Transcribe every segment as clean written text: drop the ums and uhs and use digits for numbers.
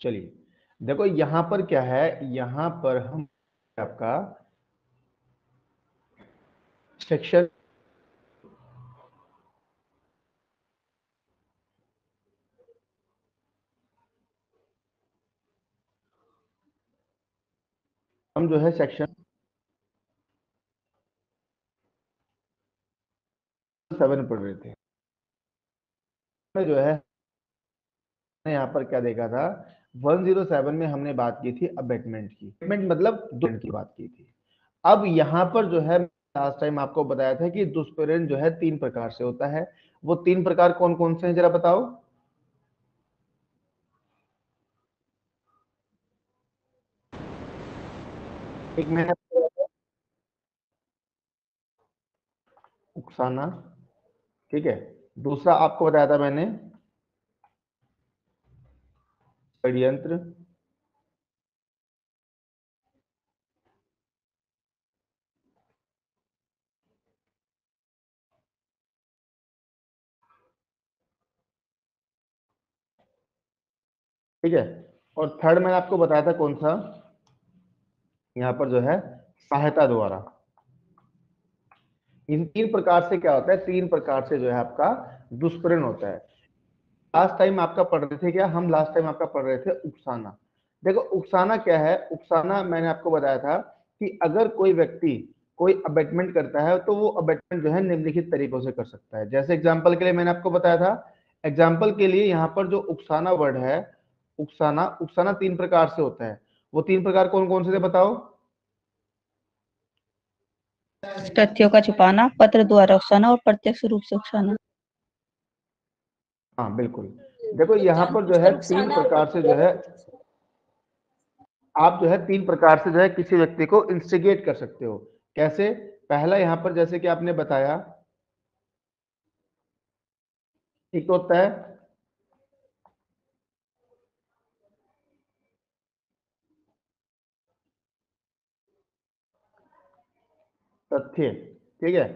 चलिए देखो यहां पर क्या है, यहां पर हम आपका सेक्शन हम जो है सेक्शन 7 पढ़ रहे थे। में जो है यहाँ पर क्या देखा था, 107 में हमने बात की थी अबेटमेंट की, अबेटमेंट मतलब दुष्कर्म की बात की थी। अब यहाँ पर जो है लास्ट टाइम आपको बताया था कि दुष्कर्म जो है 3 प्रकार से होता है। वो 3 प्रकार कौन कौन से हैं जरा बताओ। एक में है उकसाना, ठीक है। दूसरा आपको बताया था मैंने षड्यंत्र, ठीक है। और थर्ड मैंने आपको बताया था कौन सा, यहाँ पर जो है सहायता द्वारा। इन 3 प्रकार से क्या होता है, 3 प्रकार से जो है आपका दुष्कर्म होता है। लास्ट टाइम आपका पढ़ रहे थे क्या, हम लास्ट टाइम आपका पढ़ रहे थे उकसाना। देखो उकसाना क्या है, उकसाना मैंने आपको बताया था कि अगर कोई व्यक्ति कोई अबेटमेंट करता है तो वो अबेटमेंट जो है निम्नलिखित तरीकों से कर सकता है। जैसे एग्जांपल के लिए मैंने आपको बताया था, एग्जांपल के लिए यहाँ पर जो उकसाना वर्ड है, उकसाना, उकसाना 3 प्रकार से होता है। वो 3 प्रकार कौन कौन से थे बताओ। तथ्यों का छुपाना, पत्र द्वारा उकसाना और प्रत्यक्ष रूप से उकसाना। हाँ बिल्कुल। देखो यहाँ पर जो है 3 प्रकार से जो है आप जो है 3 प्रकार से जो है किसी व्यक्ति को इंस्टिगेट कर सकते हो। कैसे, पहला यहाँ पर जैसे कि आपने बताया, एक तो होता है तथ्य, ठीक है।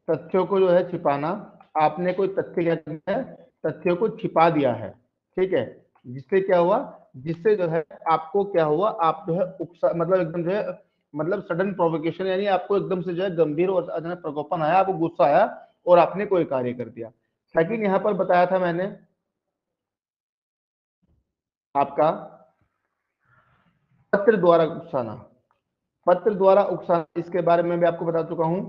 तथ्यों को जो है छिपाना, आपने कोई तथ्य क्या किया है, तथ्यों को छिपा दिया है, ठीक है। जिससे क्या हुआ, जिससे जो है आपको क्या हुआ, आप जो है उकसा मतलब एकदम जो है मतलब सडन प्रोवोकेशन, यानी आपको एकदम से जो है गंभीर और अचानक प्रकोपन आया, आपको गुस्सा आया और आपने कोई कार्य कर दिया। सेकंड यहाँ पर बताया था मैंने आपका पत्र द्वारा उकसाना, पत्र द्वारा उकसाना, इसके बारे में भी आपको बता चुका हूं।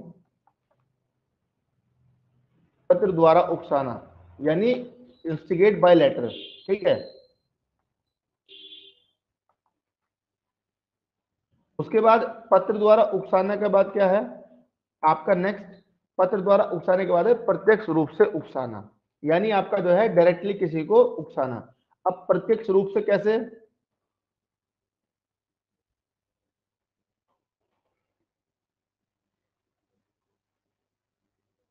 पत्र द्वारा उकसाना यानी इंस्टिगेट बाय लेटर, ठीक है। उसके बाद पत्र द्वारा उकसाने के बाद क्या है आपका नेक्स्ट, पत्र द्वारा उकसाने के बाद है प्रत्यक्ष रूप से उकसाना, यानी आपका जो है डायरेक्टली किसी को उकसाना। अब प्रत्यक्ष रूप से कैसे,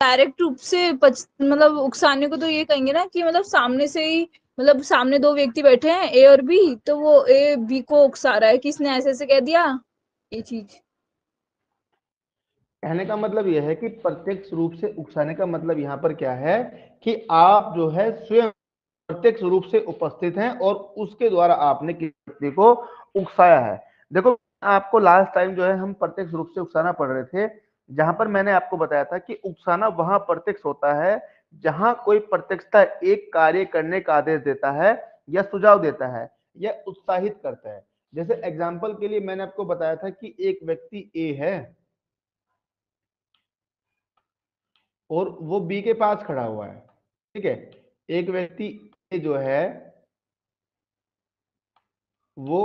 डायरेक्ट रूप से मतलब उकसाने को तो ये कहेंगे ना कि मतलब सामने से ही, मतलब सामने दो व्यक्ति बैठे हैं ए और बी, तो वो ए बी को उकसा रहा है कि इसने ऐसे ऐसे कह दिया, ये चीज। कहने का मतलब यह है कि प्रत्यक्ष रूप से उकसाने का मतलब यहाँ पर क्या है कि आप जो है स्वयं प्रत्यक्ष रूप से उपस्थित हैं और उसके द्वारा आपने किसी व्यक्ति को उकसाया है। देखो आपको लास्ट टाइम जो है हम प्रत्यक्ष रूप से उकसाना पढ़ रहे थे, जहां पर मैंने आपको बताया था कि उकसाना वहां प्रत्यक्ष होता है जहां कोई प्रत्यक्षता एक कार्य करने का आदेश देता है या सुझाव देता है या उत्साहित करता है। जैसे एग्जाम्पल के लिए मैंने आपको बताया था कि एक व्यक्ति ए है और वो बी के पास खड़ा हुआ है, ठीक है। एक व्यक्ति ए जो है वो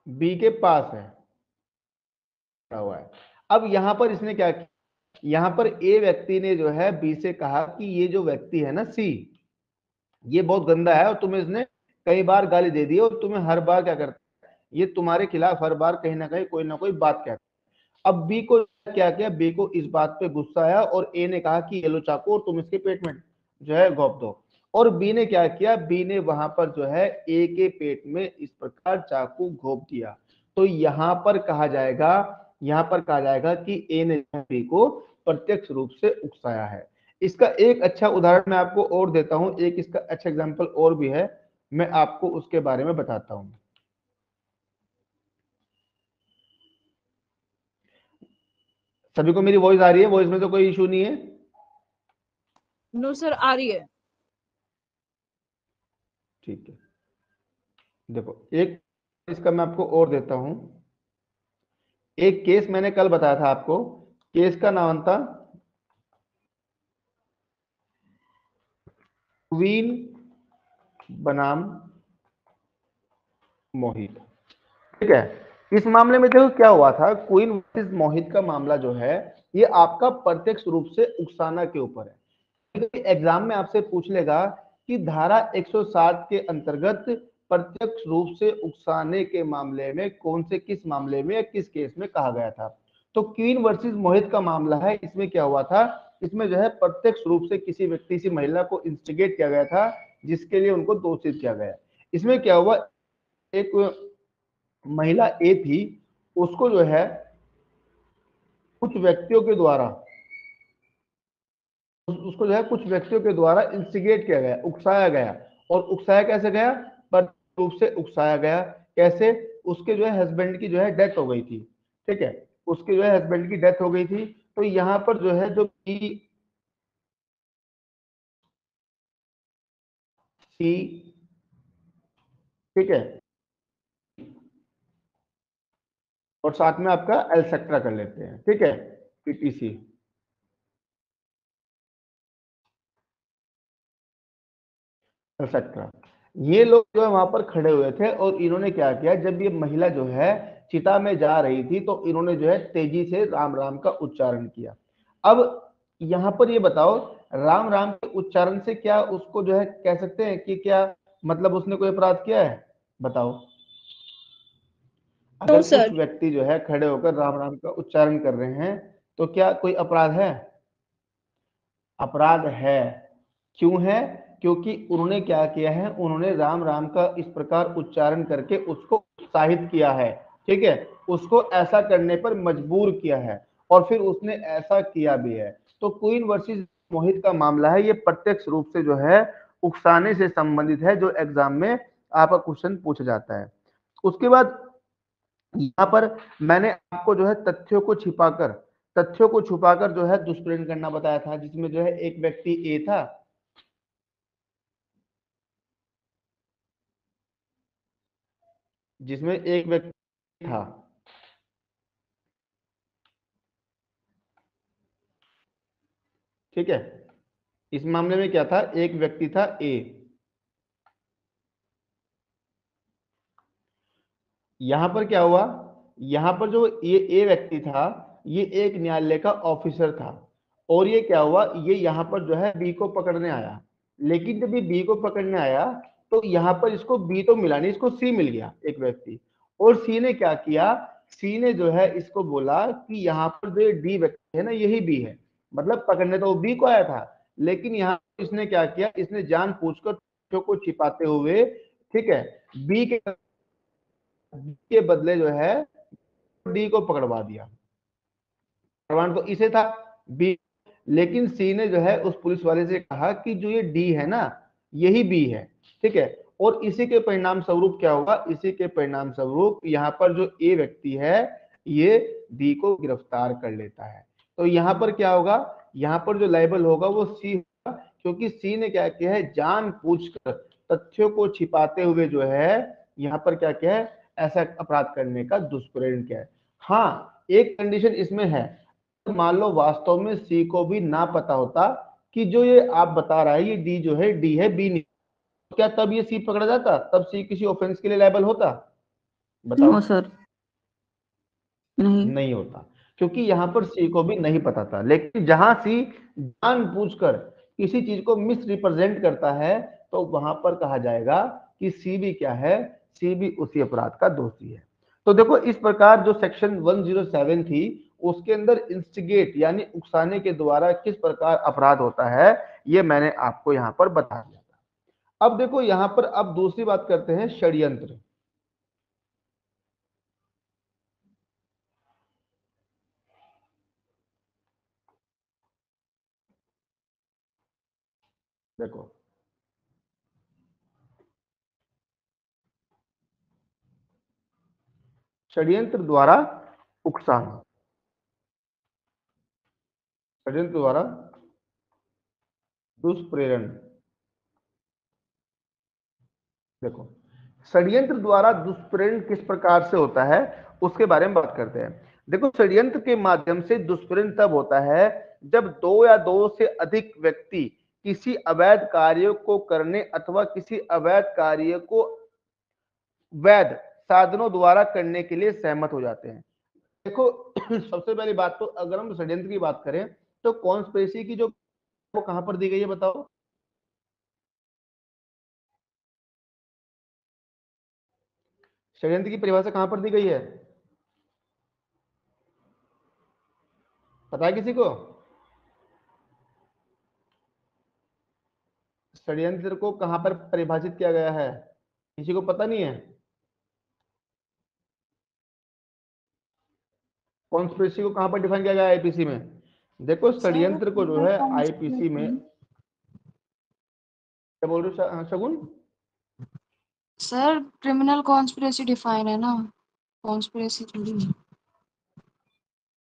बी के पास है, खड़ा हुआ है। अब यहां पर इसने क्या किया, यहां पर ए व्यक्ति ने जो है बी से कहा कि ये जो व्यक्ति है ना सी, ये बहुत गंदा है और तुम्हें इसने कई बार गाली दे दी और तुम्हें हर बार क्या करता है, ये तुम्हारे खिलाफ हर बार कहीं ना कोई बात कहता है। अब बी को क्या किया, बी को इस बात पे गुस्सा आया और ए ने कहा कि ये लो चाकू और तुम इसके पेट में जो है घोंप दो। और बी ने क्या किया, बी ने वहां पर जो है ए के पेट में इस प्रकार चाकू घोंप दिया। तो यहां पर कहा जाएगा, यहां पर कहा जाएगा कि ए ने बी को प्रत्यक्ष रूप से उकसाया है। इसका एक अच्छा उदाहरण मैं आपको और देता हूं, एक इसका अच्छा एग्जांपल और भी है। मैं आपको उसके बारे में बताता हूं। सभी को मेरी वॉइस आ रही है? वॉइस में तो कोई इशू नहीं है? नो सर, आ रही है। ठीक है, देखो एक इसका मैं आपको और देता हूं। एक केस मैंने कल बताया था आपको, केस का नाम था क्वीन बनाम मोहित। ठीक है, इस मामले में देखो क्या हुआ था, क्वीन वर्सेस मोहित का मामला जो है ये आपका प्रत्यक्ष रूप से उकसाना के ऊपर है। एग्जाम में आपसे पूछ लेगा कि धारा 160 के अंतर्गत प्रत्यक्ष रूप से उकसाने के मामले में कौन से किस मामले में या किस केस में कहा गया था। तो क्वीन वर्सेस मोहित का मामला है, इसमें क्या हुआ था, इसमें जो है प्रत्यक्ष रूप से किसी व्यक्ति से महिला को इंस्टिगेट किया गया था जिसके लिए उनको दोषित किया गया। इसमें क्या हुआ, एक महिला ए थी, उसको जो है कुछ व्यक्तियों के द्वारा उसको जो है कुछ व्यक्तियों के द्वारा इंस्टिगेट किया गया, उकसाया गया। और उकसाया कैसे गया, पर रूप से उकसाया गया। कैसे, उसके जो है हस्बैंड की जो है डेथ हो गई थी। ठीक है, उसके जो है हस्बैंड की डेथ हो गई थी। तो यहाँ पर जो है जो सी, ठीक है, और साथ में आपका एलसेक्ट्रा कर लेते हैं। ठीक है, पीटीसी, एक्सेट्रा, ये लोग जो है वहां पर खड़े हुए थे और इन्होंने क्या किया, जब ये महिला जो है चिता में जा रही थी तो इन्होंने जो है तेजी से राम राम का उच्चारण किया। अब यहाँ पर ये बताओ, राम राम के उच्चारण से क्या उसको जो है कह सकते हैं कि क्या मतलब उसने कोई अपराध किया है? बताओ, नो अगर कुछ सर। व्यक्ति जो है खड़े होकर राम राम का उच्चारण कर रहे हैं तो क्या कोई अपराध है? अपराध है। क्यों है? क्योंकि उन्होंने क्या किया है, उन्होंने राम राम का इस प्रकार उच्चारण करके उसको उत्साहित किया है। ठीक है, उसको ऐसा करने पर मजबूर किया है और फिर उसने ऐसा किया भी है। तो क्वीन वर्सेस मोहित का मामला है, ये प्रत्यक्ष रूप से जो है उकसाने से संबंधित है, जो एग्जाम में आपका क्वेश्चन पूछा जाता है। उसके बाद यहाँ पर मैंने आपको जो है तथ्यों को छुपाकर जो है दुष्प्रेरण करना बताया था, जिसमें जो है एक व्यक्ति ए था, जिसमें एक व्यक्ति था। ठीक है, इस मामले में क्या था, एक व्यक्ति था ए। यहां पर क्या हुआ, यहां पर जो ये ए व्यक्ति था, ये एक न्यायालय का ऑफिसर था। और ये क्या हुआ, ये यहां पर जो है बी को पकड़ने आया। लेकिन जब ये बी को पकड़ने आया तो यहां पर इसको बी तो मिला नहीं, इसको सी मिल गया एक व्यक्ति। और सी ने क्या किया, सी ने जो है इसको बोला कि यहाँ पर जो डी व्यक्ति है ना, यही बी है। मतलब पकड़ने तो बी को आया था, लेकिन यहाँ इसने क्या किया, इसने जानबूझकर तथ्यों को छिपाते हुए, ठीक है, बी के बदले जो है डी को पकड़वा दिया। प्रमाण तो इसे था, बी। लेकिन सी ने जो है उस पुलिस वाले से कहा कि जो ये डी है ना, यही बी है। ठीक है, और इसी के परिणाम स्वरूप क्या होगा, इसी के परिणाम स्वरूप यहाँ पर जो ए व्यक्ति है ये डी को गिरफ्तार कर लेता है। तो यहाँ पर क्या होगा, यहाँ पर जो लायबल होगा वो सी होगा, क्योंकि सी ने क्या किया है, जानबूझकर तथ्यों को छिपाते हुए जो है यहाँ पर क्या किया है, ऐसा अपराध करने का दुष्प्रेरण किया है। हाँ, एक कंडीशन इसमें है, मान लो वास्तव में सी को भी ना पता होता कि जो ये आप बता रहा है ये डी जो है डी है, बी नहीं, तो क्या तब ये सी पकड़ा जाता, तब सी किसी ऑफेंस के लिए लायबल होता? बताओ। नो सर, नहीं। नहीं होता, क्योंकि यहाँ पर सी को भी नहीं पता था। लेकिन जहां सी जानबूझकर किसी चीज को मिस रिप्रेजेंट करता है तो वहां पर कहा जाएगा कि सी भी क्या है, सी भी उसी अपराध का दोषी है। तो देखो इस प्रकार जो सेक्शन 107 थी उसके अंदर इंस्टिगेट यानी उकसाने के द्वारा किस प्रकार अपराध होता है, ये मैंने आपको यहाँ पर बता दिया था। अब देखो यहाँ पर अब दूसरी बात करते हैं, षड्यंत्र। देखो षड्यंत्र द्वारा उकसाना, षड्यंत्र द्वारा दुष्प्रेरण। देखो षड्यंत्र द्वारा दुष्प्रेरण किस प्रकार से होता है उसके बारे में बात करते हैं। देखो षड्यंत्र के माध्यम से दुष्प्रेरण तब होता है जब दो या दो से अधिक व्यक्ति किसी अवैध कार्य को करने अथवा किसी अवैध कार्य को वैध साधनों द्वारा करने के लिए सहमत हो जाते हैं। देखो सबसे पहली बात तो अगर हम षड्यंत्र की बात करें तो कॉन्स्पिरेसी की जो वो कहां पर दी गई है बताओ? षड्यंत्र की परिभाषा कहां पर दी गई है, पता है किसी को? षड्यंत्र को कहां पर परिभाषित किया गया है, किसी को पता नहीं है? कॉन्स्पिरेसी को कहां पर डिफाइन किया गया है आईपीसी में? देखो षड्यंत्र को जो है आईपीसी में, क्या बोल रहे हो शगुन? सर क्रिमिनल कॉन्स्पिरेसी डिफाइन है ना, कॉन्स्पिरेसी थोड़ी है।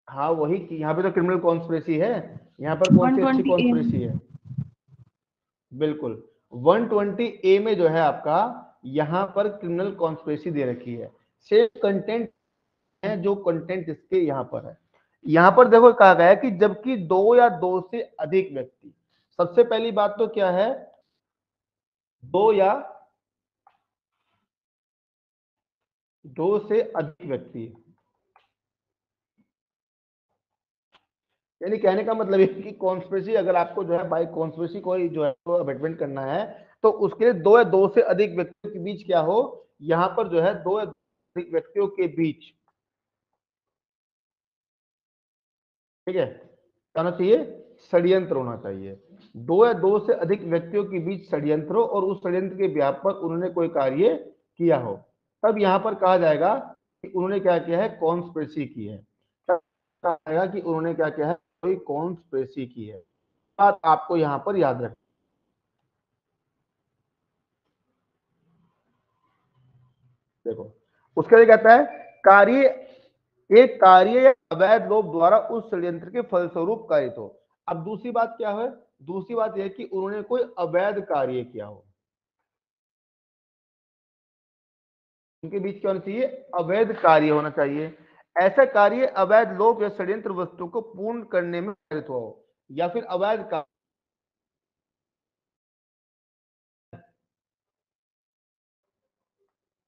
हाँ वही, यहाँ पे तो क्रिमिनल कॉन्स्पिरेसी है, यहाँ पर कौन सी अच्छी 120A कॉन्स्पिरेसी है? बिल्कुल 120A में जो है आपका यहाँ पर क्रिमिनल कॉन्स्पिरेसी दे रखी है, सेम कंटेंट है जो कंटेंट इसके यहाँ पर है। यहाँ पर देखो कहा गया है कि जबकि दो या दो से अधिक व्यक्ति, सबसे पहली बात तो क्या है, दो या दो से अधिक व्यक्ति, यानी कहने का मतलब है कि कॉन्स्पिरेसी अगर आपको जो है बाय कॉन्स्पिरेसी कोई जो है तो अबेटमेंट करना है तो उसके लिए दो या दो से अधिक व्यक्तियों के बीच क्या हो, यहाँ पर जो है दो या दो से अधिक व्यक्तियों के बीच, ठीक है, क्या होना चाहिए, षड्यंत्र होना चाहिए। दो या दो से अधिक व्यक्तियों के बीच षड्यंत्र हो और उस षड्यंत्र के व्याप पर उन्होंने कोई कार्य किया हो, तब यहाँ पर कहा जाएगा कि उन्होंने क्या किया है, कॉन्स्पिरेसी की है। तब कहा जाएगा कि उन्होंने क्या किया है, कोई कॉन्स्पिरेसी की है। बात आपको यहाँ पर याद रखना। देखो उसके लिए कहता है कार्य, एक कार्य या अवैध लोभ द्वारा उस षड्यंत्र के फलस्वरूप कारित हो। अब दूसरी बात क्या है, दूसरी बात यह कि उन्होंने कोई अवैध कार्य किया हो, उनके बीच क्या होना चाहिए, अवैध कार्य होना चाहिए। ऐसा कार्य अवैध लोभ या षड्यंत्र वस्तु को पूर्ण करने में कारित हुआ हो, या फिर अवैध कार्य,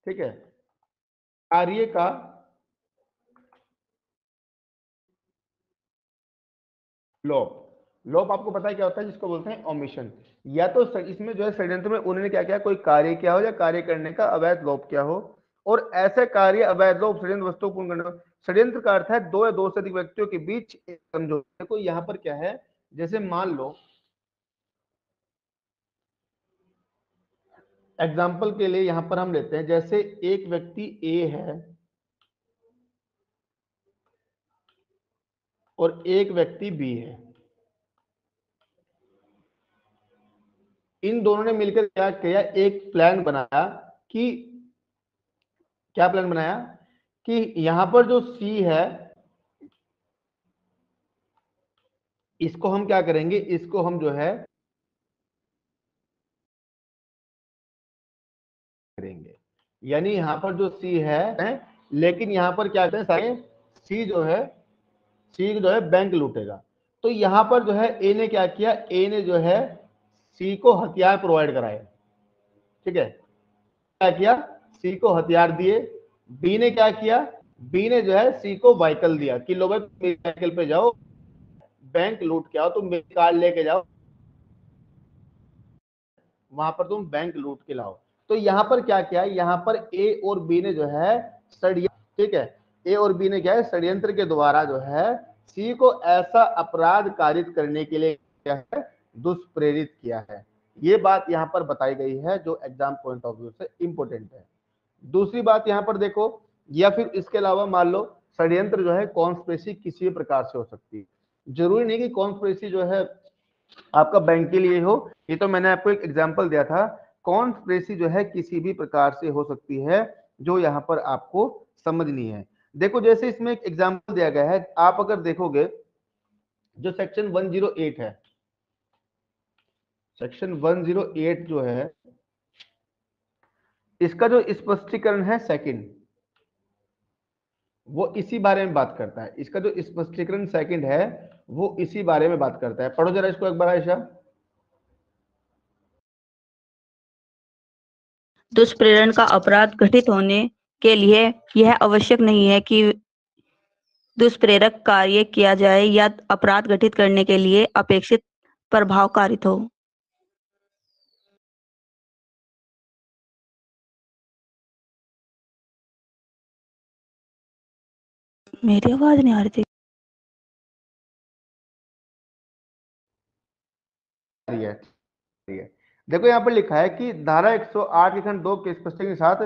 ठीक है, कार्य का लोभ, लोभ आपको पता है क्या होता है, जिसको बोलते हैं ओमिशन। या तो इसमें जो है षड्यंत्र में उन्होंने क्या किया, कोई कार्य किया हो या कार्य करने का अवैध लोभ किया हो, और ऐसे कार्य अवैध लोभ षड्यंत्र वस्तु पूर्ण करने का। षड्यंत्र का अर्थ है दो या दो से अधिक व्यक्तियों के बीच एक समझौते को। यहाँ पर क्या है, जैसे मान लो एग्जाम्पल के लिए यहाँ पर हम लेते हैं, जैसे एक व्यक्ति ए है और एक व्यक्ति बी है, इन दोनों ने मिलकर क्या किया, एक प्लान बनाया कि, क्या प्लान बनाया कि यहां पर जो सी है इसको हम क्या करेंगे, इसको हम जो है करेंगे, यानी यहां पर जो सी है, लेकिन यहां पर क्या कहते हैं सारे, सी जो है बैंक लूटेगा। तो यहां पर जो है ए ने क्या किया, ए ने जो है सी को हथियार प्रोवाइड कराए, ठीक है, क्या किया, सी को हथियार दिए। बी ने क्या किया, बी ने जो है सी को व्हीकल दिया कि लो भाई मेरी साइकिल पे जाओ, बैंक लूट के आओ, तुम मेरी कार लेके जाओ, वहां पर तुम बैंक लूट के लाओ। तो यहाँ पर क्या किया, यहाँ पर ए और बी ने जो है षड्यंत्र, ठीक है, ए और बी ने क्या है, षड्यंत्र के द्वारा जो है सी को ऐसा अपराध कारित करने के लिए क्या है, दुष्प्रेरित किया है। ये बात यहाँ पर बताई गई है जो एग्जाम पॉइंट ऑफ व्यू से इंपोर्टेंट है। दूसरी बात यहाँ पर देखो, या फिर इसके अलावा मान लो षड्यंत्र जो है कॉन्स्पिरेसी किसी भी प्रकार से हो सकती है, जरूरी नहीं कि कॉन्स्पिरेसी जो है आपका बैंक के लिए हो। ये तो मैंने आपको एक एग्जांपल दिया था, कॉन्स्पिरेसी जो है किसी भी प्रकार से हो सकती है, जो यहाँ पर आपको समझनी है। देखो जैसे इसमें एक एग्जांपल दिया गया है, आप अगर देखोगे जो सेक्शन 108 है, सेक्शन 108 जो है इसका जो स्पष्टीकरण है सेकंड, वो इसी बारे में बात करता है। इसका जो स्पष्टीकरण सेकंड है वो इसी बारे में बात करता है। पढ़ो जरा इसको एक बार आयशा। दुष्प्रेरण का अपराध घटित होने के लिए यह आवश्यक नहीं है कि दुष्प्रेरक कार्य किया जाए या अपराध घटित करने के लिए अपेक्षित प्रभाव कारित हो। मेरी आवाज नहीं आ रही थी। ठीक है, देखो यहाँ पर लिखा है कि धारा 108 के खंड 2 के स्पष्टीकरण के साथ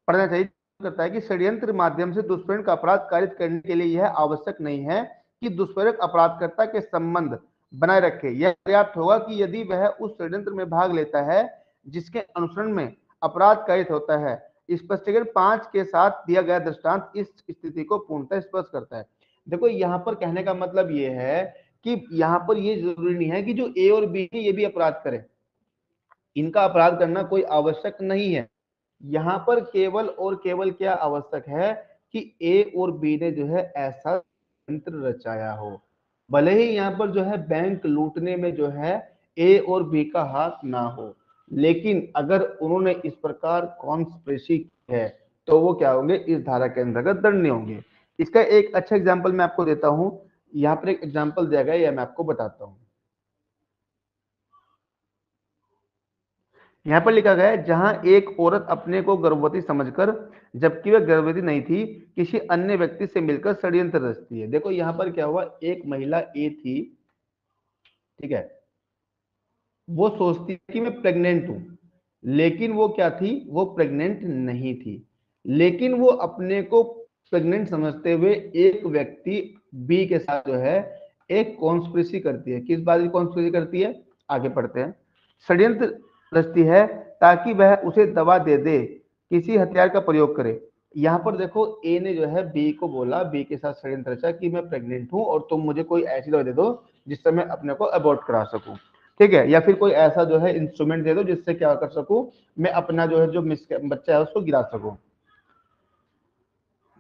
पढ़ना चाहिए। करता है कि षड्यंत्र माध्यम से दुष्प्रेरण का अपराध कारित करने के लिए यह आवश्यक नहीं है कि दुष्प्रेरक अपराधकर्ता के संबंध बनाए रखे। यह पर्याप्त होगा कि यदि वह उस षड्यंत्र में भाग लेता है जिसके अनुसरण में अपराध कारित होता है। स्पष्टीकरण 5 के साथ दिया गया दृष्टांत इस स्थिति को पूर्णतः स्पष्ट करता है। देखो यहाँ पर कहने का मतलब ये है कि यहाँ पर ये जरूरी नहीं है कि जो ए और बी है ये भी अपराध करे, इनका अपराध करना कोई आवश्यक नहीं है। यहाँ पर केवल और केवल क्या आवश्यक है कि ए और बी ने जो है ऐसा यंत्र रचाया हो। भले ही यहाँ पर जो है बैंक लूटने में जो है ए और बी का हाथ ना हो, लेकिन अगर उन्होंने इस प्रकार कॉन्स्पिरेसी की है तो वो क्या होंगे, इस धारा के अंतर्गत दंडनीय होंगे। इसका एक अच्छा एग्जाम्पल मैं आपको देता हूं। यहाँ पर एक एग्जाम्पल दिया गया है, मैं आपको बताता हूँ। यहाँ पर लिखा गया है जहां एक औरत अपने को गर्भवती समझकर, जबकि वह गर्भवती नहीं थी, किसी अन्य व्यक्ति से मिलकर षड्यंत्र रचती है। देखो यहाँ पर क्या हुआ, एक महिला ए थी, ठीक है, वो सोचती थी कि मैं प्रेग्नेंट हूं, लेकिन वो क्या थी, वो प्रेग्नेंट नहीं थी। लेकिन वो अपने को प्रेग्नेंट समझते हुए एक व्यक्ति बी के साथ जो है एक कॉन्स्पिरेसी करती है। किस बात की कॉन्स्पिरेसी करती है, आगे पढ़ते हैं। षड्यंत्र रचती है ताकि वह उसे दवा दे दे, किसी हथियार का प्रयोग करे। यहाँ पर देखो ए ने जो है बी को बोला, बी के साथ षड्यंत्र रचा कि मैं प्रेग्नेंट हूं और तुम मुझे कोई ऐसी दवा दे दो जिससे मैं अपने को अबॉर्ट करा सकूं, ठीक है, या फिर कोई ऐसा जो है इंस्ट्रूमेंट दे दो जिससे क्या कर सकूं, मैं अपना जो है जो बच्चा है उसको गिरा सकूं,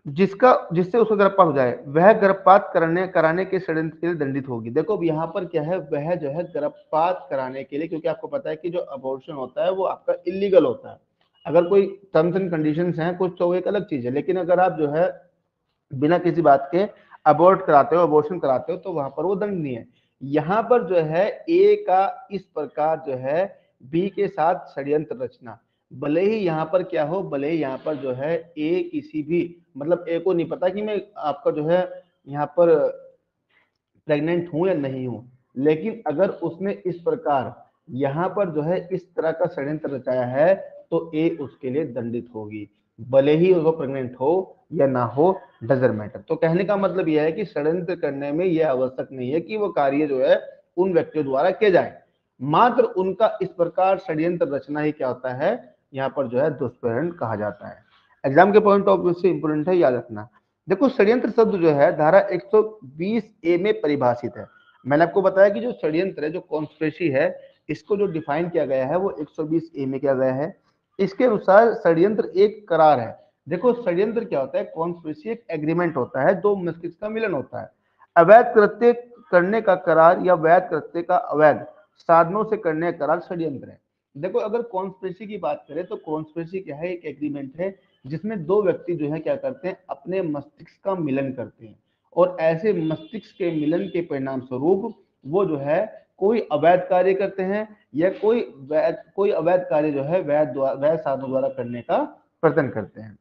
जिससे उसको गर्भपात हो जाए। वह गर्भपात कराने के षड्यंत्र के लिए दंडित होगी। देखो अब यहाँ पर क्या है, वह जो है गर्भपात कराने के लिए, क्योंकि आपको पता है कि जो अबॉर्शन होता है वो आपका इलीगल होता है। अगर कोई टर्म्स एंड कंडीशंस हैं कुछ तो एक अलग चीज है, लेकिन अगर आप जो है बिना किसी बात के अबॉर्ट कराते हो, अबॉर्शन कराते हो, तो वहां पर वो दंडनीय है। यहाँ पर जो है ए का इस प्रकार जो है बी के साथ षड्यंत्र रचना, भले ही यहाँ पर क्या हो, भले ही यहाँ पर जो है ए किसी भी, मतलब ए को नहीं पता कि मैं आपका जो है यहाँ पर प्रेग्नेंट हूं या नहीं हूं, लेकिन अगर उसने इस प्रकार यहाँ पर जो है इस तरह का षड्यंत्र रचाया है तो ए उसके लिए दंडित होगी, भले ही वो प्रेग्नेंट हो या ना हो, डजंट मैटर। तो कहने का मतलब यह है कि षड्यंत्र करने में यह आवश्यक नहीं है कि वो कार्य जो है उन व्यक्तियों द्वारा किया जाए, मात्र उनका इस प्रकार षड्यंत्र रचना ही क्या होता है, यहाँ पर जो है दुष्प्रेरण कहा जाता है। एग्जाम के पॉइंट ऑफ व्यू से इंपोर्टेंट है, याद रखना। देखो षड्यंत्र शब्द जो है धारा 120 ए में परिभाषित है। मैंने आपको बताया कि जो षड्यंत्र है, जो कॉन्स्पिरेसी है, इसको जो डिफाइन किया गया है वो 120 ए में किया गया है। इसके अनुसार षड्यंत्र एक करार है। देखो षड्यंत्र क्या होता है, कॉन्स्पिरेसी एक एग्रीमेंट होता है, दो मस्तिष्क का मिलन होता है। अवैध कृत्य करने का करार या वैध कृत्य का अवैध साधनों से करने का करार षड्यंत्र है। देखो अगर कॉन्स्पिरेसी की बात करें तो कॉन्स्पिरेसी क्या है, एक एग्रीमेंट है जिसमें दो व्यक्ति जो है क्या करते हैं, अपने मस्तिष्क का मिलन करते हैं, और ऐसे मस्तिष्क के मिलन के परिणाम स्वरूप वो जो है कोई अवैध कार्य करते हैं या कोई अवैध कार्य जो है वैध साधनों द्वारा करने का प्रयत्न करते हैं।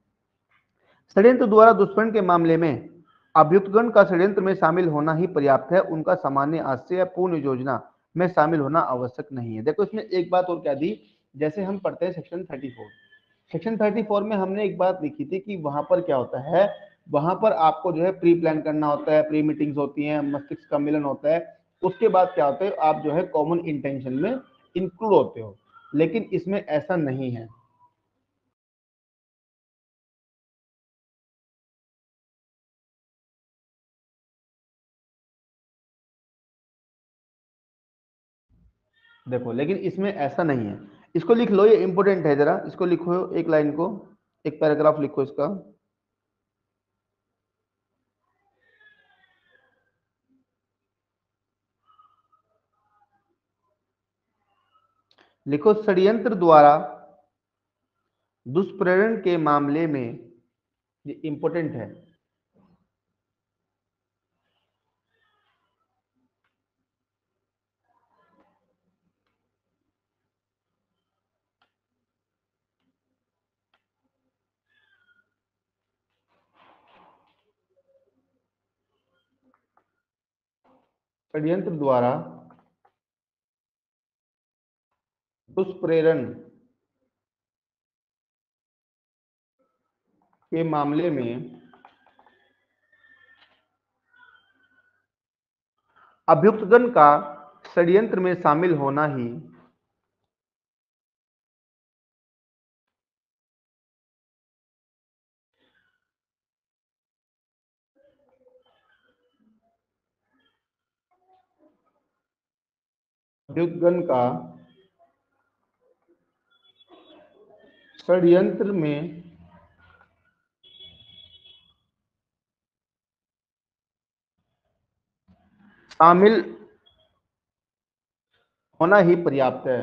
षड्यंत्र द्वारा दुष्प्रेरण के मामले में अभियुक्तगण का षड्यंत्र में शामिल होना ही पर्याप्त है, उनका सामान्य आश्रय या पूर्ण योजना में शामिल होना आवश्यक नहीं है। देखो इसमें एक बात और क्या दी, जैसे हम पढ़ते हैं सेक्शन 34, सेक्शन 34 में हमने एक बात लिखी थी कि वहां पर क्या होता है, वहां पर आपको जो है प्री प्लान करना होता है, प्री मीटिंग्स होती हैं, मस्तिष्क का मिलन होता है, उसके बाद क्या होता है आप जो है कॉमन इंटेंशन में इंक्लूड होते हो, लेकिन इसमें ऐसा नहीं है। देखो लेकिन इसमें ऐसा नहीं है, इसको लिख लो, ये इंपॉर्टेंट है, जरा इसको लिखो, एक लाइन को, एक पैराग्राफ लिखो इसका। लिखो, षड्यंत्र द्वारा दुष्प्रेरण के मामले में, ये इंपॉर्टेंट है, षड्यंत्र द्वारा दुष्प्रेरण के मामले में अभियुक्तगण का षड्यंत्र में शामिल होना ही अभियुक्तगण का षड्यंत्र में शामिल होना ही पर्याप्त है।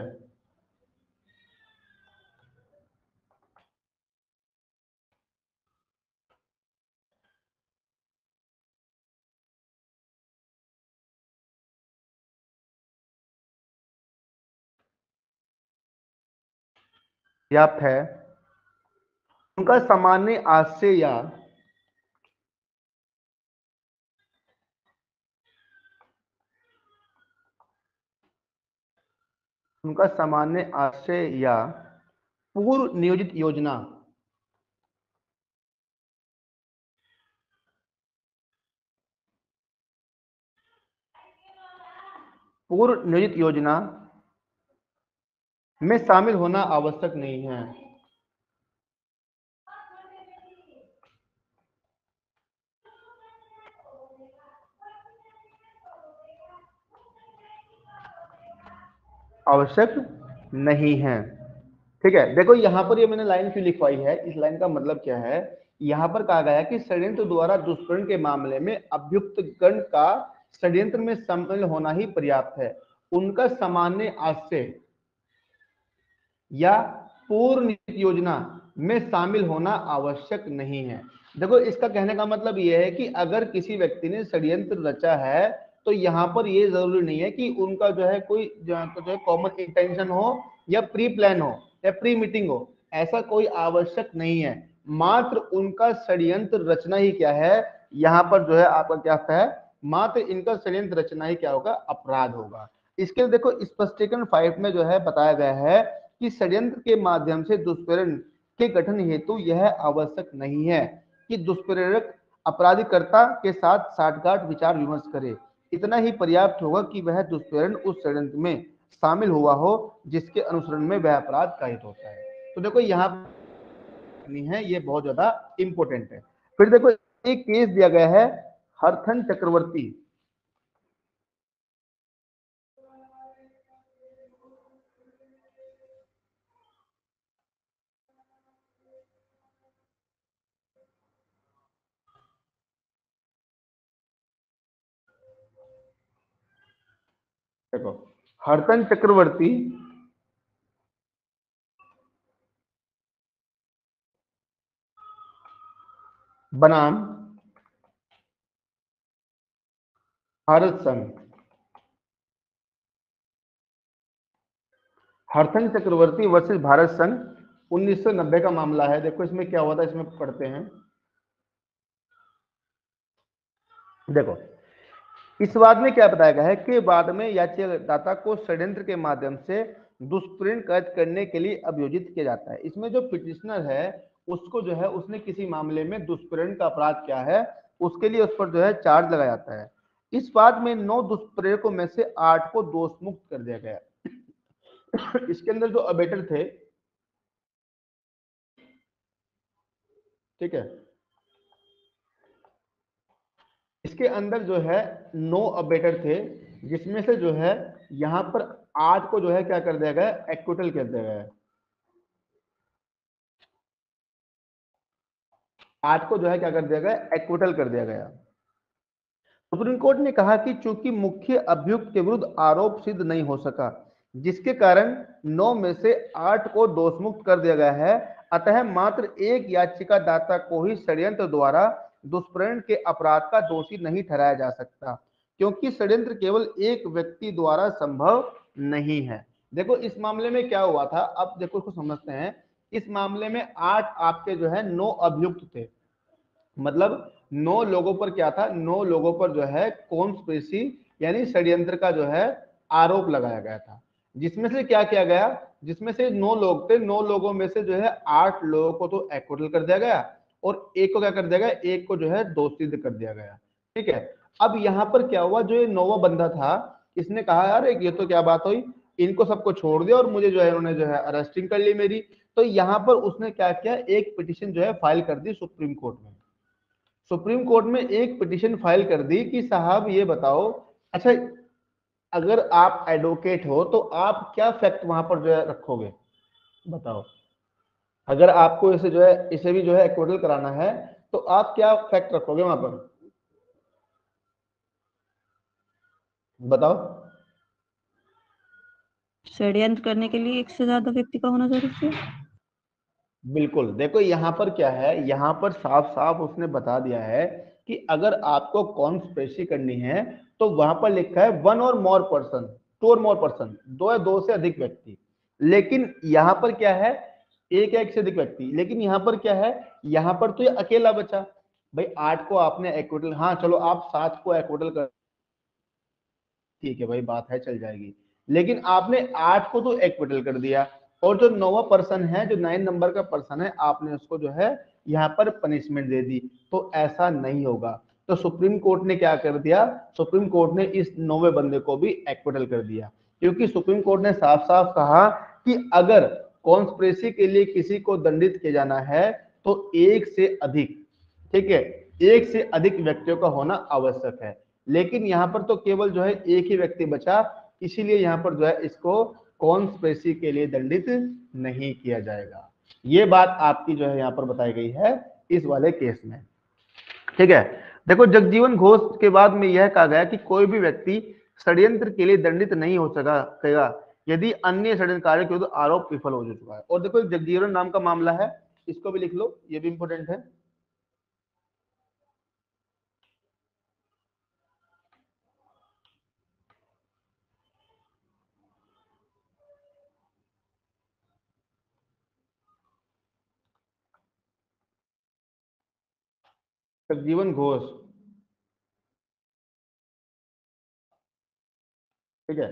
पर्याप्त है, उनका सामान्य आशय या उनका सामान्य आशय या पूर्व नियोजित योजना पूर्व नियोजित योजना में शामिल होना आवश्यक नहीं है। आवश्यक नहीं है, ठीक है। देखो यहाँ पर ये मैंने लाइन क्यों लिखवाई है, इस लाइन का मतलब क्या है, यहाँ पर कहा गया है कि षड्यंत्र द्वारा दुष्कर्म के मामले में अभियुक्त गण का षड्यंत्र में शामिल होना ही पर्याप्त है, उनका सामान्य आशय या पूर्व नियोजित योजना में शामिल होना आवश्यक नहीं है। देखो इसका कहने का मतलब यह है कि अगर किसी व्यक्ति ने षड्यंत्र रचा है तो यहाँ पर ये जरूरी नहीं है कि उनका जो है कोई जो है कॉमन इंटेंशन हो या प्री प्लान हो या प्री मीटिंग हो, ऐसा कोई आवश्यक नहीं है। मात्र उनका षड्यंत्र रचना ही क्या है, यहाँ पर जो है आपका क्या है, मात्र इनका षड्यंत्र रचना ही क्या होगा, अपराध होगा। इसके लिए देखो स्पष्टीकरण 5 में जो है बताया गया है कि षड्यंत्र के माध्यम से दुष्प्रेरण के गठन हेतु यह आवश्यक नहीं है कि दुष्प्रेरक अपराधीकर्ता के साथ साठगांठ विचार विमर्श करे, इतना ही पर्याप्त होगा कि वह दुष्प्रेरण उस षड्यंत्र में शामिल हुआ हो जिसके अनुसरण में वह अपराध कायित होता है। तो देखो यहाँ है, ये बहुत ज्यादा इंपॉर्टेंट है। फिर देखो एक केस दिया गया है हरथन चक्रवर्ती, देखो हरथन चक्रवर्ती बनाम भारत संघ, हरथन चक्रवर्ती वर्सेस भारत संघ 1990 का मामला है। देखो इसमें क्या हुआ था, इसमें पढ़ते हैं। देखो इस वाद में क्या बताया गया है कि बाद में याचिकादाता को षड्यंत्र के माध्यम से दुष्प्रेरण कैद करने के लिए अभियोजित किया जाता है। इसमें जो पिटिशनर है उसको जो है उसने किसी मामले में दुष्प्रेरण का अपराध किया है, उसके लिए उस पर जो है चार्ज लगाया जाता है। इस वाद में 9 दुष्प्रेरकों में से 8 को दोष मुक्त कर दिया गया। इसके अंदर जो अबेटर थे, ठीक है, इसके अंदर जो है 9 अबेटर थे, जिसमें से जो है यहाँ पर 8 को जो है क्या कर दिया गया, एक्विटल कर दिया गया है। 8 को जो है क्या कर दिया गया, एक्विटल कर दिया गया। सुप्रीम कोर्ट ने कहा कि चूंकि मुख्य अभियुक्त के विरुद्ध आरोप सिद्ध नहीं हो सका, जिसके कारण 9 में से 8 को दोषमुक्त कर दिया गया है, अतः मात्र एक याचिकादाता को ही षड्यंत्र द्वारा दुष्प्रेरण के अपराध का दोषी नहीं ठहराया जा सकता, क्योंकि षड्यंत्र केवल एक व्यक्ति द्वारा संभव नहीं है। देखो इस मामले में क्या हुआ था, अब देखो इसको समझते हैं। इस मामले में 8 आपके जो है 9 अभियुक्त थे, मतलब 9 लोगों पर क्या था, 9 लोगों पर जो है कॉन्स्पिरेसी यानी षड्यंत्र का जो है आरोप लगाया गया था, जिसमें से क्या किया गया, जिसमें से 9 लोग थे, 9 लोगों में से जो है 8 लोगों को तो एक्विटल कर दिया गया और एक को क्या कर दिया गया, एक को जो है दोषी कर दिया गया। ठीक है, अब यहाँ पर क्या हुआ, जो ये 9वां बंदा था इसने कहा यार ये तो क्या बात हुई, इनको सबको छोड़ दिया और मुझे जो है उन्होंने जो है अरेस्टिंग कर ली मेरी। तो यहाँ पर उसने क्या किया, एक पिटीशन जो है फाइल कर दी सुप्रीम कोर्ट में। सुप्रीम कोर्ट में एक पिटीशन फाइल कर दी कि साहब ये बताओ, अच्छा अगर आप एडवोकेट हो तो आप क्या फैक्ट वहां पर जो है रखोगे, बताओ। अगर आपको इसे जो है इसे भी जो है एक्विटल कराना है तो आप क्या फैक्ट रखोगे वहां पर, बताओ। षड्यंत्र करने के लिए एक से ज्यादा व्यक्ति का होना जरूरी है। बिल्कुल, देखो यहाँ पर क्या है, यहाँ पर साफ साफ उसने बता दिया है कि अगर आपको कॉन्स्पिरेसी करनी है तो वहां पर लिखा है 1 और मोर पर्सन, 2 और मोर पर्सन, 2 या 2 से अधिक व्यक्ति। लेकिन यहाँ पर क्या है, एक या एक से अधिक व्यक्ति, लेकिन यहाँ पर क्या है, यहाँ पर तो ये अकेला बचा। भाई 8 को आपने एक्विटल, हाँ चलो आप 7 को एक्विटल कर, ठीक है भाई बात है चल जाएगी, लेकिन आपने 8 को तो एक्विटल कर दिया और जो 9वां पर्सन है, जो 9 नंबर का पर्सन है, आपने उसको जो है यहाँ पर पनिशमेंट दे दी। तो ऐसा नहीं होगा। तो सुप्रीम कोर्ट ने क्या कर दिया, सुप्रीम कोर्ट ने इस 9वें बंदे को भी एक्विटल कर दिया, क्योंकि सुप्रीम कोर्ट ने साफ साफ कहा कि अगर कॉन्स्पिरेसी के लिए किसी को दंडित किया जाना है तो एक से अधिक, ठीक है, एक से अधिक व्यक्तियों का होना आवश्यक है। लेकिन यहाँ पर तो केवल जो है एक ही व्यक्ति बचा, इसीलिए यहाँ पर जो है इसको कॉन्स्पिरेसी के लिए दंडित नहीं किया जाएगा। ये बात आपकी जो है यहाँ पर बताई गई है इस वाले केस में। ठीक है, देखो जगजीवन घोष के बाद में यह कहा गया कि कोई भी व्यक्ति षड्यंत्र के लिए दंडित नहीं हो सकेगा यदि अन्य षड्यंत्रकारियों के विरुद्ध आरोप विफल हो चुका है। और देखो जगजीवन नाम का मामला है, इसको भी लिख लो, ये भी इंपॉर्टेंट है। जगजीवन घोष, ठीक है,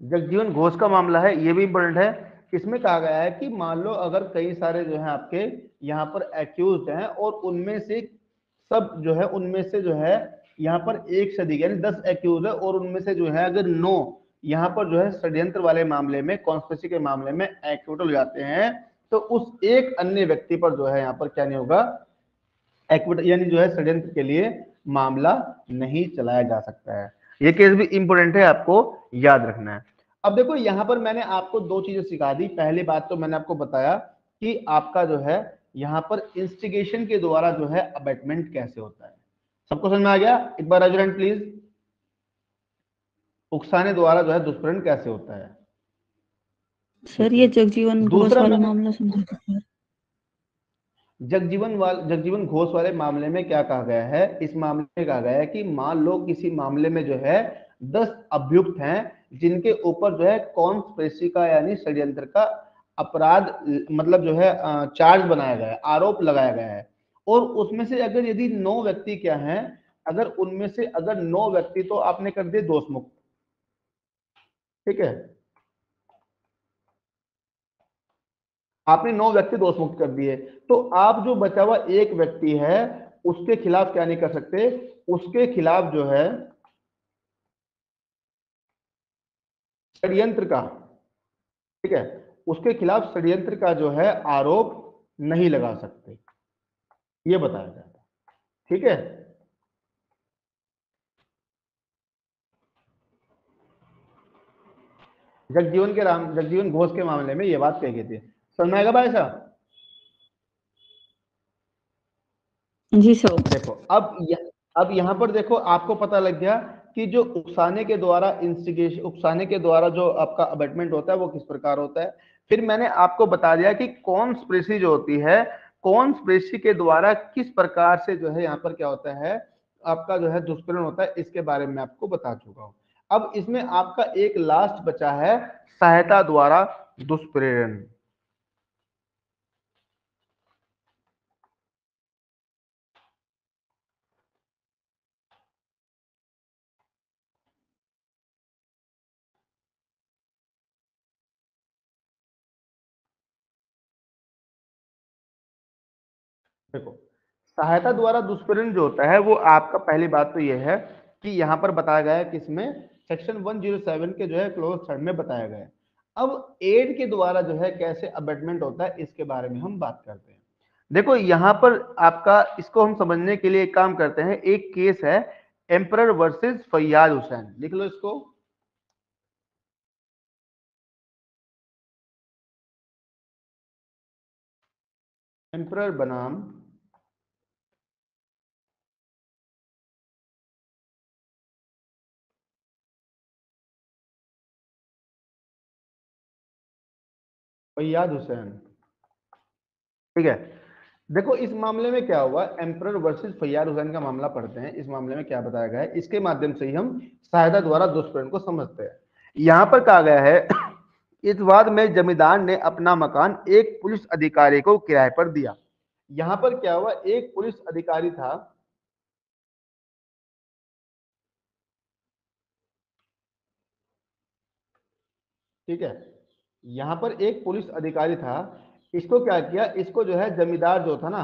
जगजीवन घोष का मामला है, ये भी इंपॉर्टेंट है। इसमें कहा गया है कि मान लो अगर कई सारे जो है आपके यहाँ पर एक्यूज हैं और उनमें से सब जो है, उनमें से जो है यहाँ पर एक से अधिक यानी 10 एक्यूज है और उनमें से जो है अगर 9 यहाँ पर जो है षड्यंत्र वाले मामले में, कॉन्स्पिरेसी के मामले में एक्विटल हो जाते हैं, तो उस एक अन्य व्यक्ति पर जो है यहाँ पर क्या नहीं होगा, एक्विटल यानी जो है षड्यंत्र के लिए मामला नहीं चलाया जा सकता है। ये केस भी इंपॉर्टेंट है, आपको याद रखना है। अब देखो यहाँ पर मैंने आपको 2 चीजें सिखा दी। पहली बात तो मैंने आपको बताया कि आपका जो है यहाँ पर इंस्टिगेशन के द्वारा जो है अबेटमेंट कैसे होता है। सबको समझ में आ गया? एक बार राजू प्लीज, उकसाने द्वारा जो है दुष्प्रेरण कैसे होता है। सर ये जगजीवन घोष दूसरा वाला मैंने मामला समझा दीजिए। जगजीवन घोष वाले मामले में क्या कहा गया है, इस मामले में कहा गया है कि मान लो किसी मामले में जो है 10 अभियुक्त हैं जिनके ऊपर जो है कॉन्स्पिरेसी का यानी षड्यंत्र का अपराध मतलब जो है चार्ज बनाया गया है, आरोप लगाया गया है। और उसमें से अगर यदि 9 व्यक्ति क्या हैं, अगर उनमें से अगर 9 व्यक्ति तो आपने कर दिए दोष मुक्त, ठीक है, आपने 9 व्यक्ति दोष मुक्त कर दिए, तो आप जो बचा हुआ एक व्यक्ति है उसके खिलाफ क्या नहीं कर सकते, उसके खिलाफ जो है षड्यंत्र का, ठीक है, उसके खिलाफ षड्यंत्र का जो है आरोप नहीं लगा सकते, ये बताया जाता है। ठीक है, जगजीवन घोष के मामले में ये बात कही गई थी। समझ में आएगा भाई साहब? जी सर। देखो अब यहाँ पर देखो, आपको पता लग गया कि जो उकसाने के द्वारा इंस्टिगेशन, उकसाने के द्वारा जो आपका अबेटमेंट होता है वो किस प्रकार होता है। फिर मैंने आपको बता दिया कि कॉन्स्पिरेसी जो होती है, कॉन्स्पिरेसी के द्वारा किस प्रकार से जो है यहाँ पर क्या होता है, आपका जो है दुष्प्रेरण होता है, इसके बारे में आपको बता चुका हूं। अब इसमें आपका एक लास्ट बचा है, सहायता द्वारा दुष्प्रेरण। देखो, सहायता द्वारा दुष्प्रेरण जो होता है वो आपका, पहली बात तो यह है कि यहाँ पर बताया गया है किसमें, सेक्शन 107 के जो है क्लोज थर्ड में बताया गया है। अब एड के द्वारा जो है कैसे अबेटमेंट होता है, इसके बारे में हम बात करते हैं। देखो यहाँ पर आपका, इसको हम समझने के लिए एक काम करते हैं, एक केस है एम्परर वर्सेस फैयाज हुसैन, लिख लो इसको। एम्परर बनाम फैयाज हुसैन, ठीक है। देखो इस मामले में क्या हुआ, एम्परर वर्सेस फैयाज हुसैन का मामला पढ़ते हैं। इस मामले में क्या बताया गया है, इसके माध्यम से ही हम सहायता द्वारा दुष्प्रेरण को समझते हैं। यहाँ पर कहा गया है, इस वाद में जमींदार ने अपना मकान एक पुलिस अधिकारी को किराए पर दिया। यहाँ पर क्या हुआ, एक पुलिस अधिकारी था, ठीक है, यहाँ पर एक पुलिस अधिकारी था, इसको क्या किया, इसको जो है जमींदार जो था ना,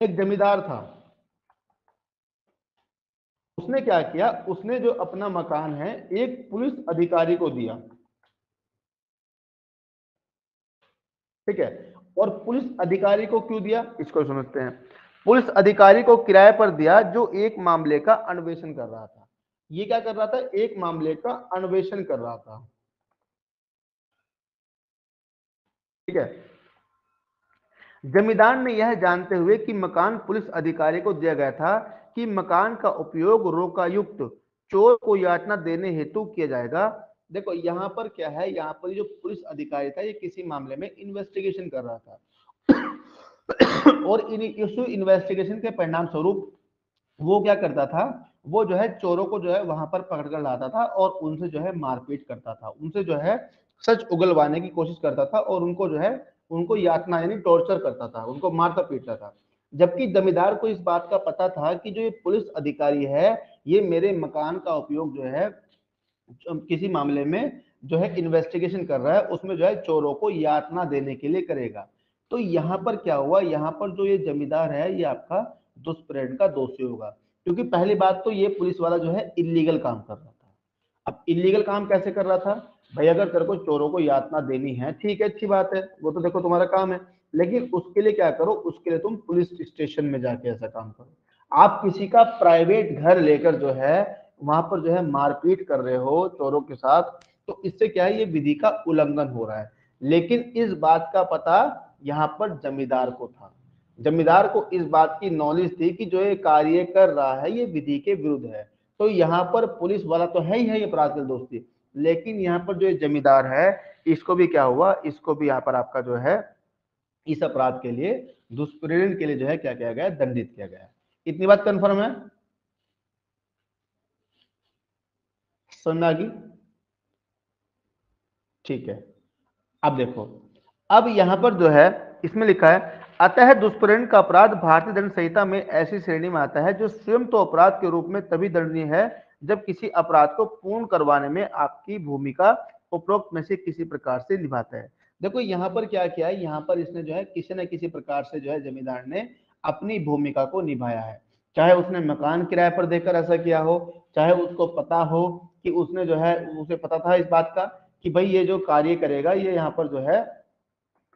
एक जमींदार था, उसने क्या किया, उसने जो अपना मकान है एक पुलिस अधिकारी को दिया, ठीक है। और पुलिस अधिकारी को क्यों दिया, इसको समझते हैं। पुलिस अधिकारी को किराए पर दिया जो एक मामले का अन्वेषण कर रहा था। ये क्या कर रहा था, एक मामले का अन्वेषण कर रहा था, ठीक है। जमींदार ने यह जानते हुए कि मकान पुलिस अधिकारी को दिया गया था कि मकान का उपयोग रोकायुक्त चोर को यातना देने हेतु किया जाएगा। देखो यहाँ पर क्या है, यहाँ पर जो पुलिस अधिकारी था ये किसी मामले में इन्वेस्टिगेशन कर रहा था और इस इन्वेस्टिगेशन के परिणाम स्वरूप वो क्या करता था, वो जो है चोरों को जो है वहां पर पकड़ कर लाता था और उनसे जो है मारपीट करता था, उनसे जो है सच उगलवाने की कोशिश करता था और उनको जो है, उनको यातना यानी टॉर्चर करता था, उनको मारता पीटता था। जबकि जमींदार को इस बात का पता था कि जो ये पुलिस अधिकारी है ये मेरे मकान का उपयोग जो है किसी मामले में जो है इन्वेस्टिगेशन कर रहा है, उसमें जो है चोरों को यातना देने के लिए करेगा। तो यहाँ पर क्या हुआ, यहाँ पर जो ये जमींदार है ये आपका दुष्प्रेरण का दोषी होगा, क्योंकि पहली बात तो ये पुलिस वाला जो है इलीगल काम कर रहा था। अब इलीगल काम कैसे कर रहा था भाई, अगर तेरे को चोरों को यातना देनी है, ठीक है, अच्छी बात है, वो तो देखो तुम्हारा काम है, लेकिन उसके लिए क्या करो, उसके लिए तुम पुलिस स्टेशन में जाके ऐसा काम करो। आप किसी का प्राइवेट घर लेकर जो है वहां पर जो है मारपीट कर रहे हो चोरों के साथ, तो इससे क्या है, ये विधि का उल्लंघन हो रहा है। लेकिन इस बात का पता यहाँ पर जमींदार को था, जमींदार को इस बात की नॉलेज थी कि जो ये कार्य कर रहा है ये विधि के विरुद्ध है। तो यहाँ पर पुलिस वाला तो है ही है ये अपराध के दोषी, लेकिन यहाँ पर जो ये जमींदार है इसको भी क्या हुआ, इसको भी यहाँ पर आपका जो है इस अपराध के लिए, दुष्प्रेरण के लिए जो है क्या किया गया, दंडित किया गया। इतनी बात कंफर्म है, समझ आ गई? ठीक है। अब देखो, अब यहां पर जो है इसमें लिखा है, अतः दुष्प्रेरण का अपराध भारतीय दंड संहिता में ऐसी श्रेणी में आता है जो स्वयं तो अपराध के रूप में तभी दंडनीय है जब किसी अपराध को पूर्ण करवाने में आपकी भूमिका उपरोक्त में से किसी प्रकार से निभाता है। देखो यहाँ पर क्या किया है, यहाँ पर इसने जो है किसी न किसी प्रकार से जो है जमींदार ने अपनी भूमिका को निभाया है, चाहे उसने मकान किराए पर देकर ऐसा किया हो, चाहे उसको पता हो कि उसने जो है, उसे पता था इस बात का कि भाई ये जो कार्य करेगा ये यहाँ पर जो है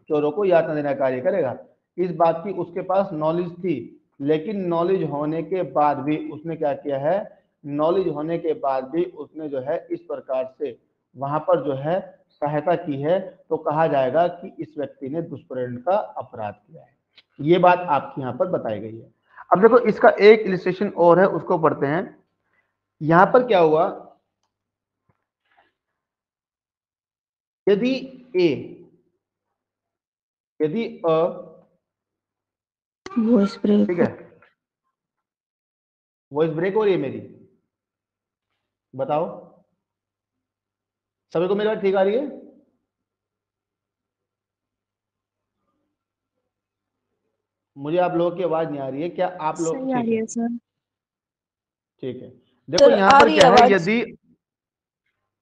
चोरों को यातना देना कार्य करेगा, इस बात की उसके पास नॉलेज थी। लेकिन नॉलेज होने के बाद भी उसने क्या किया है, नॉलेज होने के बाद भी उसने जो है इस प्रकार से वहां पर जो है सहायता की है, तो कहा जाएगा कि इस व्यक्ति ने दुष्प्रेरण का अपराध किया है। ये बात आपकी यहाँ पर बताई गई है। अब देखो इसका एक इलिस्ट्रेशन और है, उसको पढ़ते हैं। यहां पर क्या हुआ, यदि ए, यदि अ, वॉइस ब्रेक। ठीक है, वॉइस ब्रेक हो रही है मेरी, बताओ सभी को मेरी बात ठीक आ रही है? मुझे आप लोगों की आवाज नहीं आ रही है, क्या आप लोग सही आ ठीक रही है? है सर। ठीक है, देखो सर यहां आ पर रही है क्या है, आवाज। यदि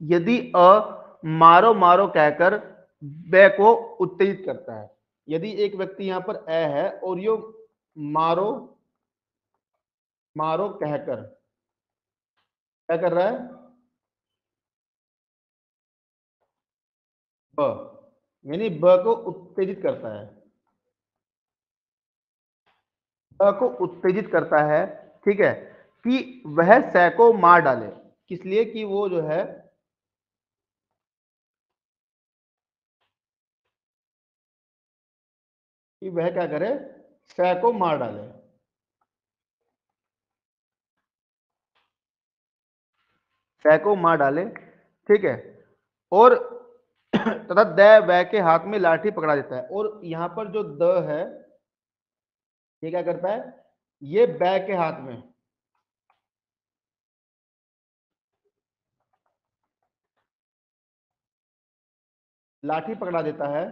यदि अ मारो मारो कहकर ब को उत्तेजित करता है, यदि एक व्यक्ति यहां पर ए है और यो मारो मारो कहकर क्या कर रहा है, ब, यानी ब को उत्तेजित करता है, ब को उत्तेजित करता है, ठीक है, कि वह स को मार डाले, किस लिए, कि वो जो है कि वह क्या करे, स को मार डाले, स को मार डाले, ठीक है, और तथा द वह के हाथ में लाठी पकड़ा देता है। और यहां पर जो द है ये क्या करता है, ये बै के हाथ में लाठी पकड़ा देता है,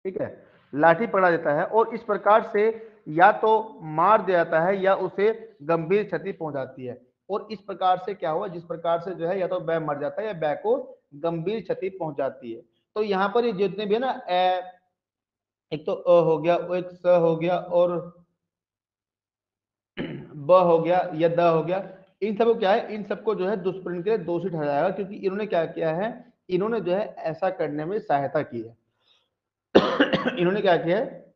ठीक है, लाठी पकड़ा देता है, और इस प्रकार से या तो मार दिया जाता है या उसे गंभीर क्षति पहुंचाती है। और इस प्रकार से क्या हुआ, जिस प्रकार से जो है या तो बै मर जाता है या बै को गंभीर क्षति पहुंचाती है। तो यहां पर ये जितने भी है ना, एक तो अ हो गया, वो एक स हो गया, और ब हो गया या द हो गया, इन सबको क्या है, इन सबको जो है दुष्प्रेरण के लिए दोषी ठहराया जाएगा, क्योंकि इन्होंने क्या किया है, इन्होंने जो है ऐसा करने में सहायता की है। इन्होंने क्या किया है,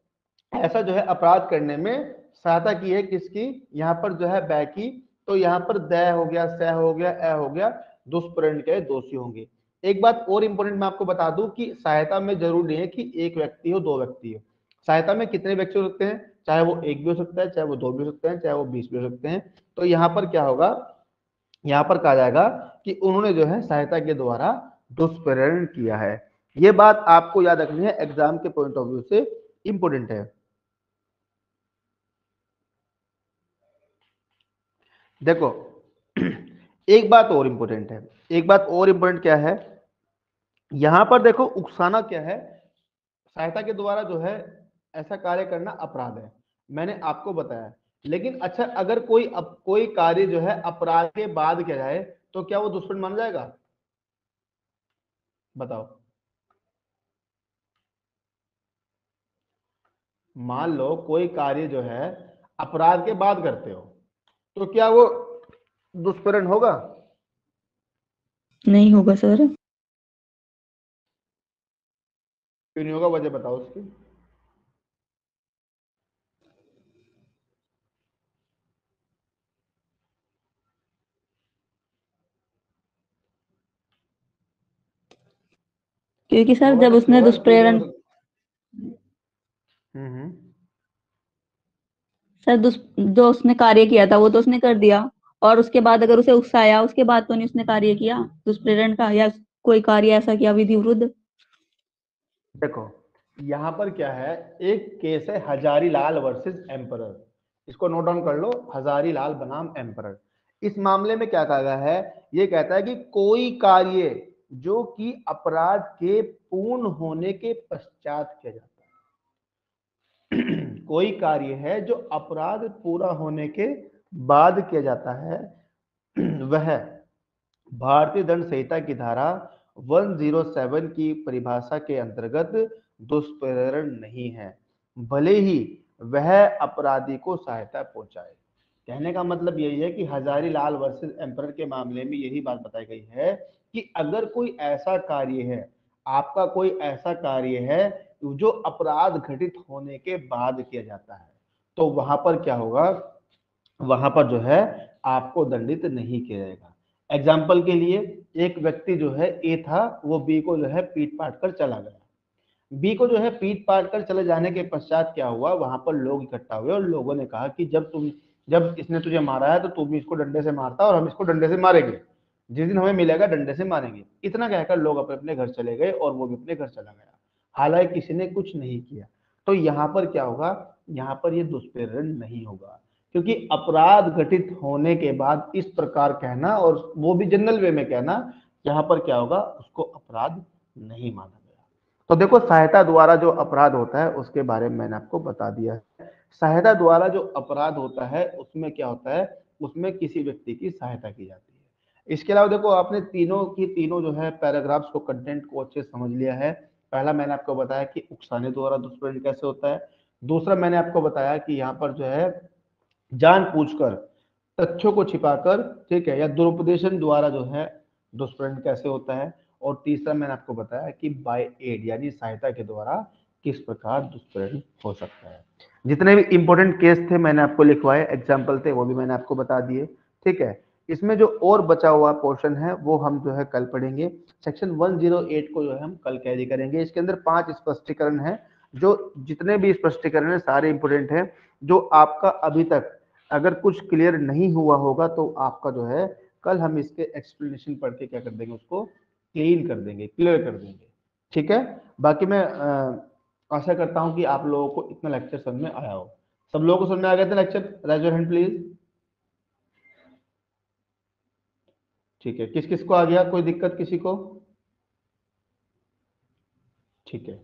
ऐसा जो है अपराध करने में सहायता की है, किसकी, यहाँ पर जो है बै की। तो यहाँ पर द हो गया, स हो गया, ए हो गया, दुष्प्रेरण के दोषी होंगे। एक बात और इंपॉर्टेंट मैं आपको बता दूं कि सहायता में जरूरी नहीं है कि एक व्यक्ति हो, दो व्यक्ति हो, सहायता में कितने व्यक्ति हो सकते हैं, चाहे वो एक भी हो सकता है, चाहे वो दो भी हो सकते हैं, चाहे वो 20 भी हो सकते हैं। तो यहाँ पर क्या होगा, यहाँ पर कहा जाएगा कि उन्होंने जो है सहायता के द्वारा दुष्प्रेरण किया है। ये बात आपको याद रखनी है, एग्जाम के पॉइंट ऑफ व्यू से इंपॉर्टेंट है। देखो एक बात और इंपॉर्टेंट है, एक बात और इंपॉर्टेंट क्या है, यहां पर देखो उकसाना क्या है, सहायता के द्वारा जो है ऐसा कार्य करना अपराध है, मैंने आपको बताया। लेकिन अच्छा, अगर कोई कार्य जो है अपराध के बाद किया जाए तो क्या वो दुष्प्रेरण माना जाएगा, बताओ। मान लो कोई कार्य जो है अपराध के बाद करते हो, तो क्या वो दुष्प्रेरण होगा? नहीं होगा सर। क्यों नहीं होगा, वजह बताओ उसकी। क्योंकि सर होगा जब कैसे नहीं उसने होगा, क्यों नहीं दुष्प्रेरण, हो सकता? सर जो उसने कार्य किया था वो तो उसने कर दिया, और उसके बाद अगर उसे उकसाया, उसके बाद तो नहीं उसने कार्य किया दुष्प्रेरण का, या कोई कार्य ऐसा किया विधि विरुद्ध। देखो यहां पर क्या है, एक केस है हजारी लाल वर्सेस एम्परर, इसको नोट डाउन कर लो, हजारी लाल बनाम एम्परर। इस मामले में क्या कहा गया है, ये कहता है कि कोई कार्य जो कि अपराध के पूर्ण होने के पश्चात किया जाता है कोई कार्य है जो अपराध पूरा होने के बाद किया जाता है, वह भारतीय दंड संहिता की धारा 107 की परिभाषा के अंतर्गत दुष्प्रेरण नहीं है, भले ही वह अपराधी को सहायता पहुंचाए। कहने का मतलब यही है कि हजारी लाल वर्सेस एम्परर के मामले में यही बात बताई गई है कि अगर कोई ऐसा कार्य है, आपका कोई ऐसा कार्य है जो अपराध घटित होने के बाद किया जाता है, तो वहां पर क्या होगा, वहां पर जो है आपको दंडित नहीं किया जाएगा। एग्जाम्पल के लिए एक व्यक्ति जो है ए था, वो बी को जो है पीट पाट कर चला गया। बी को जो है पीट पाट कर चले जाने के पश्चात क्या हुआ, वहां पर लोग इकट्ठा हुए और लोगों ने कहा कि जब इसने तुझे मारा है तो तू भी इसको डंडे से मारता और हम इसको डंडे से मारेंगे, जिस दिन हमें मिलेगा डंडे से मारेंगे। इतना कहकर लोग अपने अपने घर चले गए और वो भी अपने घर चला गया, हालांकि किसी ने कुछ नहीं किया। तो यहाँ पर क्या होगा, यहाँ पर ये दुष्प्रेरण नहीं होगा, क्योंकि अपराध घटित होने के बाद इस प्रकार कहना और वो भी जनरल वे में कहना, यहाँ पर क्या होगा, उसको अपराध नहीं माना गया। तो देखो सहायता द्वारा जो अपराध होता है उसके बारे में मैंने आपको बता दिया है। सहायता द्वारा जो अपराध होता है उसमें क्या होता है, उसमें किसी व्यक्ति की सहायता की जाती है। इसके अलावा देखो आपने तीनों की तीनों जो है पैराग्राफ्स को, कंटेंट को अच्छे से समझ लिया है। पहला मैंने आपको बताया कि उकसाने द्वारा दुष्प्रेरण कैसे होता है। दूसरा मैंने आपको बताया कि यहाँ पर जो है जानबूझकर तथ्यों को छिपाकर, ठीक है, या दुरुपदेशन द्वारा जो है दुष्प्रेरण कैसे होता है। और तीसरा मैंने आपको बताया कि बाय एड यानी सहायता के द्वारा किस प्रकार दुष्प्रेरण हो सकता है। जितने भी इंपॉर्टेंट केस थे मैंने आपको लिखवाए, एग्जाम्पल थे वो भी मैंने आपको बता दिए, ठीक है। इसमें जो और बचा हुआ पोर्शन है वो हम जो है कल पढ़ेंगे। सेक्शन 108 को जो है हम कल कैरी करेंगे। इसके अंदर 5 स्पष्टीकरण है, जो जितने भी स्पष्टीकरण है सारे इंपोर्टेंट है। जो आपका अभी तक अगर कुछ क्लियर नहीं हुआ होगा तो आपका जो है कल हम इसके एक्सप्लेनेशन पढ़ के क्या कर देंगे, उसको क्लीन कर देंगे, क्लियर कर देंगे, ठीक है। बाकी मैं आशा करता हूं कि आप लोगों को इतना लेक्चर समझ में आया हो। सब लोगों को समझ में आ गया था lecture? Rise your hand please. ठीक है, किस किस को आ गया, कोई दिक्कत किसी को? ठीक है,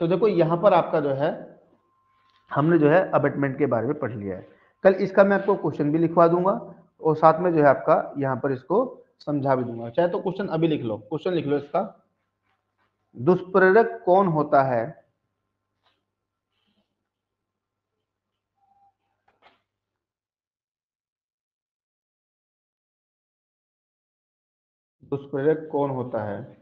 तो देखो यहां पर आपका जो है हमने जो है अबेटमेंट के बारे में पढ़ लिया है। कल इसका मैं आपको क्वेश्चन भी लिखवा दूंगा और साथ में जो है आपका यहाँ पर इसको समझा भी दूंगा। चाहे तो क्वेश्चन अभी लिख लो, क्वेश्चन लिख लो इसका, दुष्प्रेरक कौन होता है? दुष्प्रेरक कौन होता है?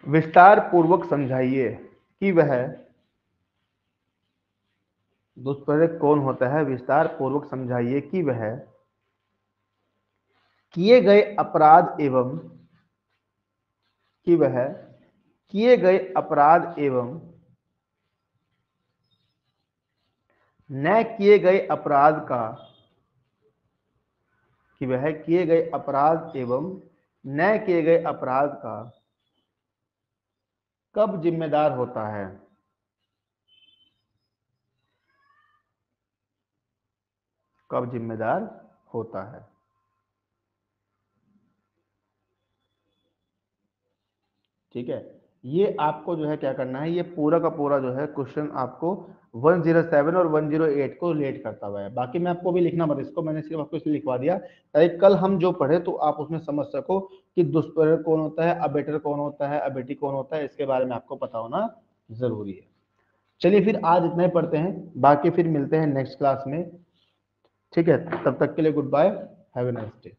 विस्तार पूर्वक समझाइए कि वह दुष्प्रेरक कौन होता है। विस्तार पूर्वक समझाइए कि वह किए गए अपराध एवं कि वह किए गए अपराध एवं न किए गए अपराध का कि वह किए गए अपराध एवं न किए गए अपराध का कब जिम्मेदार होता है? कब जिम्मेदार होता है, ठीक है। ये आपको जो है क्या करना है, ये पूरा का पूरा जो है क्वेश्चन आपको 107 और 108 को रिलेट करता हुआ है। बाकी मैं आपको भी लिखना मत, इसको मैंने सिर्फ आपको इसलिए लिखवा दिया ताकि कल हम जो पढ़े तो आप उसमें समझ सको कि दुष्प्रेरक कौन होता है, अबेटर कौन होता है, अबेटी कौन होता है, इसके बारे में आपको पता होना जरूरी है। चलिए फिर आज इतना ही पढ़ते हैं, बाकी फिर मिलते हैं नेक्स्ट क्लास में, ठीक है। तब तक के लिए goodbye, have a nice day.